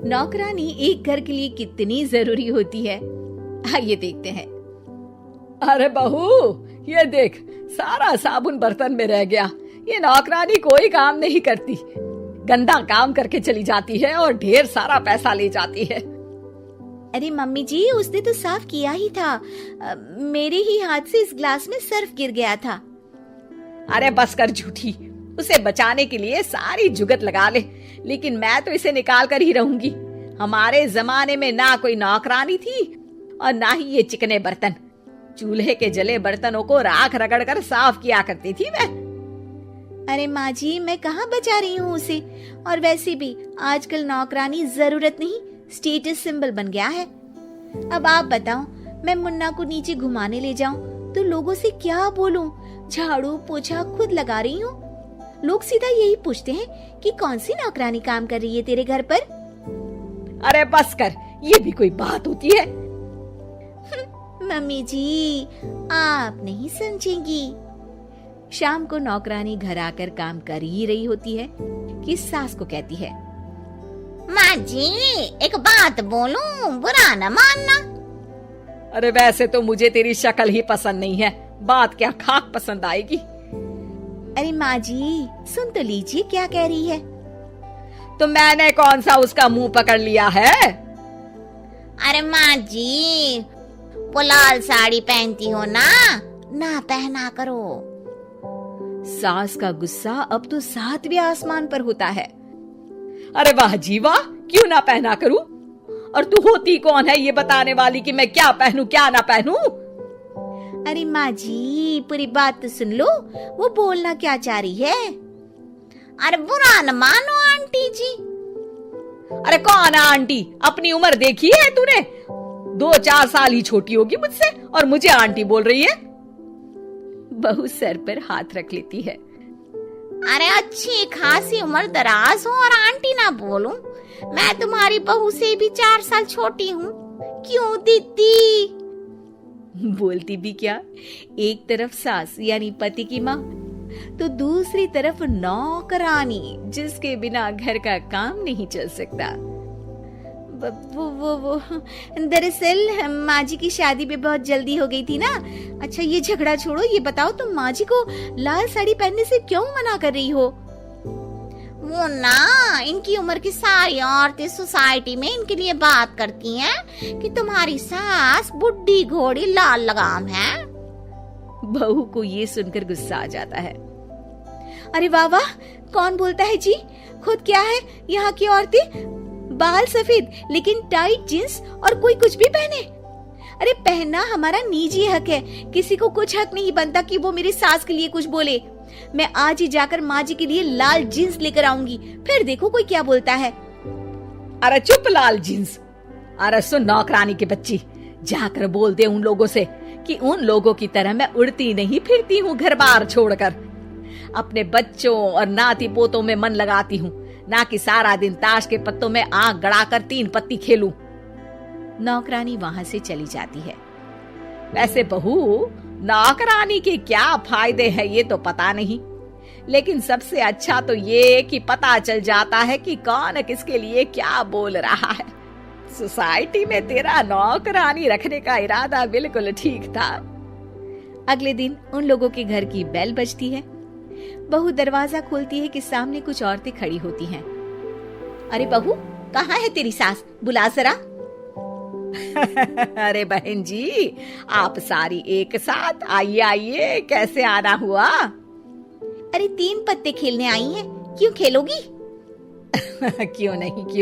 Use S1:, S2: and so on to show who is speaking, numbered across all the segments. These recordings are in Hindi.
S1: नौकरानी एक घर के लिए कितनी जरूरी होती है, आइए देखते हैं।
S2: अरे बहू, ये देख, सारा साबुन बर्तन में रह गया। ये नौकरानी कोई काम नहीं करती, गंदा काम करके चली जाती है और ढेर सारा पैसा ले जाती है।
S1: अरे मम्मी जी, उसने तो साफ किया ही था। मेरे ही हाथ से इस ग्लास में सर्फ गिर गया था।
S2: अरे बस कर झूठी, उसे बचाने के लिए सारी जुगत लगा ले, लेकिन मैं तो इसे निकाल कर ही रहूंगी। हमारे जमाने में ना कोई नौकरानी थी और ना ही ये चिकने बर्तन। चूल्हे के जले बर्तनों को राख रगड़ कर साफ किया करती थी मैं।
S1: अरे माँ जी, मैं कहाँ बचा रही हूँ उसे। और वैसे भी आजकल नौकरानी जरूरत नहीं, स्टेटस सिंबल बन गया है। अब आप बताओ, मैं मुन्ना को नीचे घुमाने ले जाऊं तो लोगों से क्या बोलूं? झाड़ू पोछा खुद लगा रही हूँ। लोग सीधा यही पूछते हैं कि कौन सी नौकरानी काम कर रही है तेरे घर पर।
S2: अरे बस कर, ये भी कोई बात होती है?
S1: मम्मी जी, आप नहीं समझेंगी। शाम को नौकरानी घर आकर काम कर ही रही होती है कि सास को कहती है,
S3: माँ जी, एक बात बोलूं, बुरा न मानना।
S2: अरे वैसे तो मुझे तेरी शक्ल ही पसंद नहीं है, बात क्या खाक पसंद आएगी।
S1: अरे माँ जी, सुन तो लीजिए क्या कह रही है।
S2: तो मैंने कौन सा उसका मुंह पकड़ लिया है?
S3: अरे माँ जी, वो लाल साड़ी पहनती हो ना पहना करो।
S1: सास का गुस्सा अब तो 7वें आसमान पर होता है।
S2: अरे वाह जी वाह, क्यों ना पहना करूं? और तू होती कौन है ये बताने वाली कि मैं क्या पहनूं क्या ना पहनूं?
S1: अरे माँ जी, पूरी बात तो सुन लो, वो बोलना क्या चाह रही है।
S3: अरे बुरा न मानो आंटी जी।
S2: अरे कौन है आंटी? अपनी उम्र देखी है तूने? 2-4 साल ही छोटी होगी मुझसे और मुझे आंटी बोल रही है।
S1: बहू सर पर हाथ रख लेती है।
S3: अरे अच्छी खासी उम्र दराज हो और आंटी ना बोलूं? मैं तुम्हारी बहू से भी 4 साल छोटी हूँ। क्यों दीदी?
S1: बोलती भी क्या, एक तरफ सास यानी पति की माँ, तो दूसरी तरफ नौकरानी जिसके बिना घर का काम नहीं चल सकता। वो दरअसल माँ जी की शादी भी बहुत जल्दी हो गई थी ना। अच्छा ये झगड़ा छोड़ो, ये बताओ तुम माँ जी को लाल साड़ी पहनने से क्यों मना कर रही हो?
S3: वो ना, इनकी उम्र की सारी औरतें सोसाइटी में इनके लिए बात करती हैं कि तुम्हारी सास बुढ़ी घोड़ी लाल लगाम है।
S1: बहू को ये सुनकर गुस्सा आ जाता है। अरे वाह वाह, कौन बोलता है जी? खुद क्या है यहाँ की औरतें, बाल सफेद लेकिन टाइट जींस और कोई कुछ भी पहने। अरे पहनना हमारा निजी हक है, किसी को कुछ हक नहीं बनता कि वो मेरी सास के लिए कुछ बोले। मैं आज ही जाकर माँ जी के लिए लाल जींस लेकर आऊंगी, फिर देखो कोई क्या बोलता है।
S2: अरे चुप लाल जींस। अरे सुन नौकरानी की बच्ची, जाकर बोल दे उन लोगों से कि उन लोगों की तरह मैं उड़ती नहीं फिरती हूँ घर बार छोड़कर। अपने बच्चों और नाती पोतों में मन लगाती हूँ, ना कि सारा दिन ताश के पत्तों में आंख गड़ाकर 3 पत्ती खेलूं।
S1: नौकरानी वहां से चली जाती है।
S2: वैसे बहू, नौकरानी के क्या फायदे हैं ये तो पता नहीं, लेकिन सबसे अच्छा तो ये कि पता चल जाता है कि कौन किसके लिए क्या बोल रहा है। सोसाइटी में तेरा नौकरानी रखने का इरादा बिल्कुल ठीक था।
S1: अगले दिन उन लोगों के घर की बेल बजती है। बहू दरवाजा खोलती है कि सामने कुछ औरतें खड़ी होती हैं। अरे बहू, कहाँ है तेरी सास? बुला जरा।
S2: अरे बहन जी, आप सारी एक साथ आइए आइए, कैसे आना हुआ?
S1: अरे 3 पत्ते खेलने आई हैं, क्यों खेलोगी?
S2: क्यों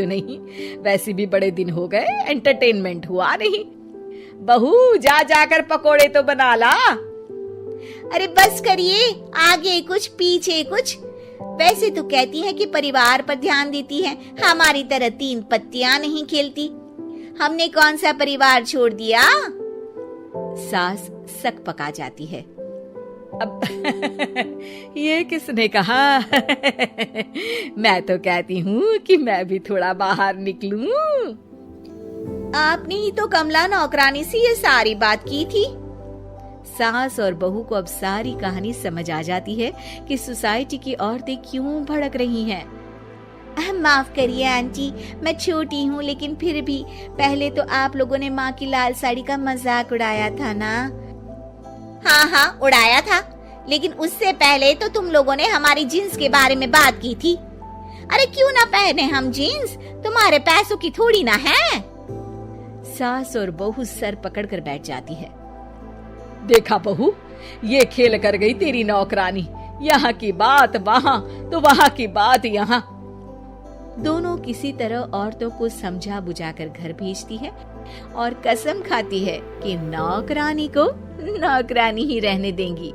S2: नहीं, वैसे भी बड़े दिन हो गए, एंटरटेनमेंट हुआ नहीं। बहू जा जाकर पकोड़े तो बना ला।
S1: अरे बस करिए, आगे कुछ पीछे कुछ। वैसे तो कहती है कि परिवार पर ध्यान देती है, हमारी तरह 3 पत्तियां नहीं खेलती। हमने कौन सा परिवार छोड़ दिया? सास सक पका जाती है।
S2: अब ये किसने कहा? मैं तो कहती हूँ कि मैं भी थोड़ा बाहर निकलूं।
S1: आपने ही तो कमला नौकरानी से ये सारी बात की थी। सास और बहू को अब सारी कहानी समझ आ जाती है कि सोसाइटी की औरतें क्यों भड़क रही हैं। माफ करिए आंटी, मैं छोटी हूँ लेकिन फिर भी पहले तो आप लोगों ने माँ की लाल साड़ी का मजाक उड़ाया था ना।
S3: हाँ हाँ उड़ाया था, लेकिन उससे पहले तो तुम लोगों ने हमारी जीन्स के बारे में बात की थी। अरे क्यों ना पहने हम जीन्स, तुम्हारे पैसों की थोड़ी ना है।
S1: सास और बहू सर पकड़कर बैठ जाती है।
S2: देखा बहू, ये खेल कर गई तेरी नौकरानी। यहाँ की बात वहाँ तो वहाँ की बात यहाँ।
S1: दोनों किसी तरह औरतों को समझा बुझाकर घर भेजती है और कसम खाती है कि नौकरानी को नौकरानी ही रहने देंगी।